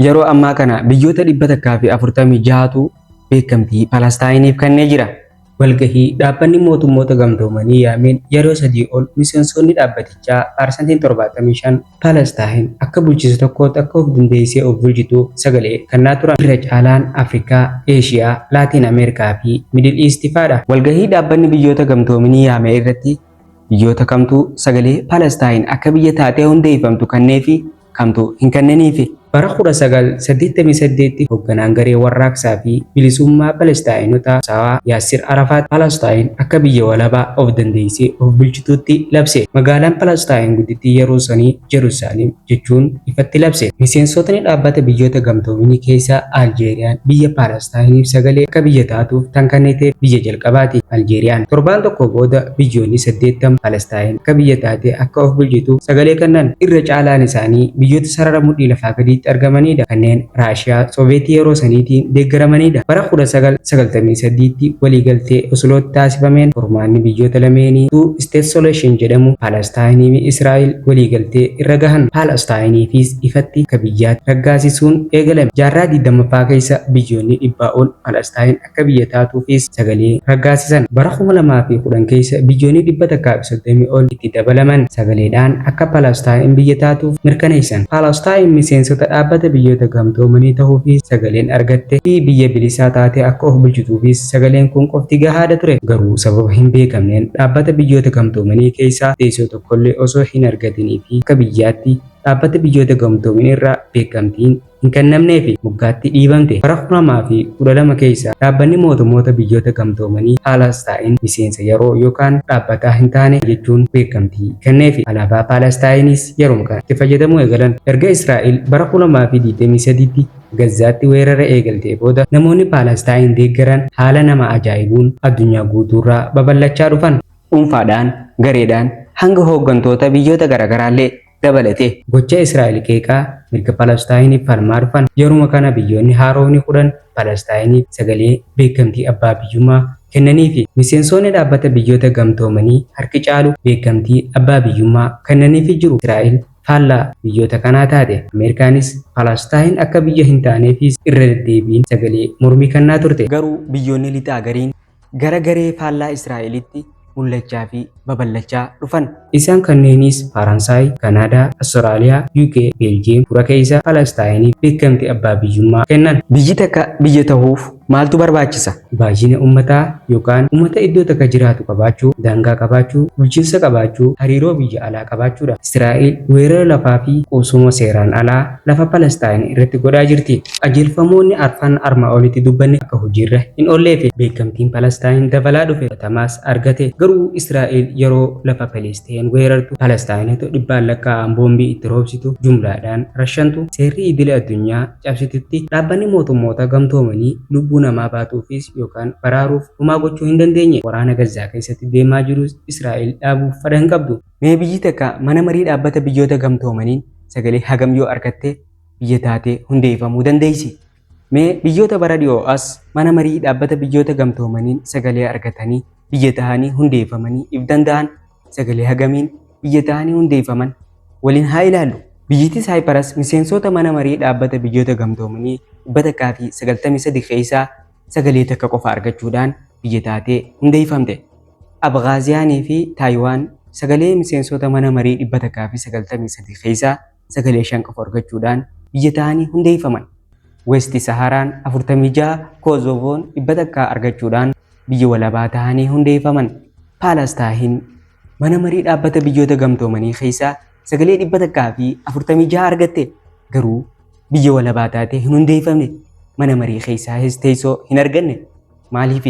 Yeroo ammaa kana biyyoota 146tu beekamtii Palestaayiniif kennee jira. Walgahii dhaabbanni mootummoota gamtoomanii yaameen yeroo sadii ol miseensonni dhaabbatichaa parsantiin 75 Palestaayin akka bulchiinsa tokkootti akka of dandeessee of bulchitu sagalee kennaa turan. Irra caalaan Afrikaa, Eeshiyaa, Laatiin Ameerikaa fi Middle East faadha. Walgahii dhaabbanni biyyoota gamtoomanii yaame irratti biyyoota kamtuu sagalee Palestaayin akka biyya taatee hundeeffamtu kennee fi kamtuu hin kennineef. Bara 1988 hoogganaan garee warraaqsaa fi bilisummaa Palestaayinotaa Saawaa Yaasir Arafaat Palestaayin akka biyya walabaa of dandeessee of bulchituutti labse. Magaalaan Palestaayin guddittii yeroo sanii Jeruusaalem jechuun ifatti labse. Miseensotni dhaabbata biyyoota gamtoomanii keessaa Aljeeriyaan biyya Palestaayiniif sagalee akka biyya taatuuf tan kennite biyya jalqabaati. Aljeeriyaan torbaan tokko booda biyyoonni 80 Palestaayin akka biyya taatee akka of bulchitu sagalee kennan. Irra caalaan isaanii biyyoota sarara mudhii lafaa gadiitti argamanidha. Kanneen Raashiyaa, Sooviyetii yeroo saniitiin deeggaramanidha. Bara 1998tti waliigaltee Oslootti taasifameen furmaanni biyyoota lameenii Two State Solution jedhamu Palestaayinii fi Israa'el waliigaltee irra gahan. Palestaayiniifis ifatti akka biyyaatti raggaasisuun eegalame. Jaarraa 20ffaa keessa biyyoonni 100 ol Palestaayin akka biyya taatuufis sagalee raggaasisan. Bara 2010 keessa biyyoonni 130 ol itti dabalaman sagaleedhaan akka Palestaayin biyya taatuuf mirkaneessan. Palestaayin miseensota dhaabbata biyyoota gamtoomanii ta'uu fi sagaleen argatte fi biyya bilisaa taatee akka of bulchituufis sagaleen kun qofti gahaadha ture. Garuu sababa hin beekamneen dhaabbata biyyoota gamtoomanii keessaa teessoo tokkollee osoo hin argatinii fi akka biyyaatti dhaabbata biyyoota gamtoomanii irraa beekamtiin hin kennamnee fi moggaatti dhiibamte. Bara 2012 keessa dhaabbanni mootummoota biyyoota gamtoomanii Palestaayin miseensa yeroo yookaan dhaabbataa hin taane jechuun beekamtii kenneef. Alaabaa Palestaayinis yeroo kana itti fayyadamuu eegalan. Erga Israa'el bara 2023tti Gazaatti weerara eegaltee booda namoonni Palestaayin deeggaran haala nama ajaa'ibuun addunyaa guutuurraa babal'achaa dhufan. Dhuunfaadhaan, gareedhaan hanga hooggantoota biyyoota garaagaraallee dabalate. Gocha Israa'el qeeqaa mirga Palestaayiniif falmaa dhufan. Yeruma kana biyyoonni haaroonni 10 Palestaayiniif sagalee beekamtii abbaa biyyummaa kennanii fi miseensonni dhaabbata biyyoota gamtoomanii harki caalu beekamtii abbaa biyyummaa kennaniif jiru. Israa'el faallaa biyyoota kanaa taate. Ameerikaanis Palestaayin akka biyya hin taaneefis irra deddeebiin sagalee mormii kennaa turte. Garuu biyyoonni lixaa gariin gara garee faallaa Israa'elitti mul'achaa fi babal'achaa dhufan. Isaan kanneenis Faransaay, Kanaadaa, Austraaliyaa, UK, Beeljiyeem fura keessa Palestaayiniif beekamtii abbaa biyyummaa kennan. Biyyi takka biyya ta'uuf maaltu barbaachisa? Baay'ina uummataa yookaan uummata iddoo takka jiraatu qabaachuu, daangaa qabaachuu, bulchiinsa qabaachuu, hariiroo biyya alaa qabaachuudha. Israa'el weerara lafaa fi qubsuma seeraan alaa lafa Palestaayin irratti godhaa jirti. Qajeelfamoonni arfan armaa olitti dubbanne akka hojiirra hin oollee fi beekamtiin Palestaayin dabalaa dhufe fudhatamaas argate. Garuu Israa'el yeroo lafa Palestaan weerartu Palestaayinota dhibbaan lakkaa'an boombii itti roobsitu jumlaadhaan rashantu seerri idil addunyaa cabsitutti dhaabbanni mootummoota gamtoomanii lubbuu namaa baatuufis yookaan baraaruuf homaa gochuu hin dandeenye. Waraana Gazaa keessatti deemaa jirus Israa'el dhaabuuf fedha hin qabdu. Mee biyyi takka mana marii dhaabbata biyyoota gamtoomaniin sagalee hagam yoo argatte biyya taatee hundeeffamuu dandeessi? Mee biyyoota bara dhiyoo as mana marii dhaabbata biyyoota gamtoomaniin sagalee argatanii biyya tahanii hundeeffamanii if danda'an sagalee hagamiin biyya tahanii hundeeffaman waliin haa ilaallu. Biyyittii Saayipras miseensota mana marii dhaabbata biyyoota gamtoomanii 193 keessaa sagalee takka qofa argachuudhaan biyya taatee hundeeffamte. Abgaaziyaanii fi Taayiwaan sagalee miseensota mana marii 193 keessaa sagalee 5 qofa argachuudhaan biyya tahanii hundeeffaman. Westi Saharaan 46, Kozovoon 100 argachuudhaan biyya walabaa tahanii hundeeffaman. Palestaayin mana marii dhaabbata biyyoota gamtoomanii keessaa sagalee 146 argatte. Garuu biyya walabaa taatee hin hundeeffamne. Mana marii keessaa teessoo hin arganne. Maaliif?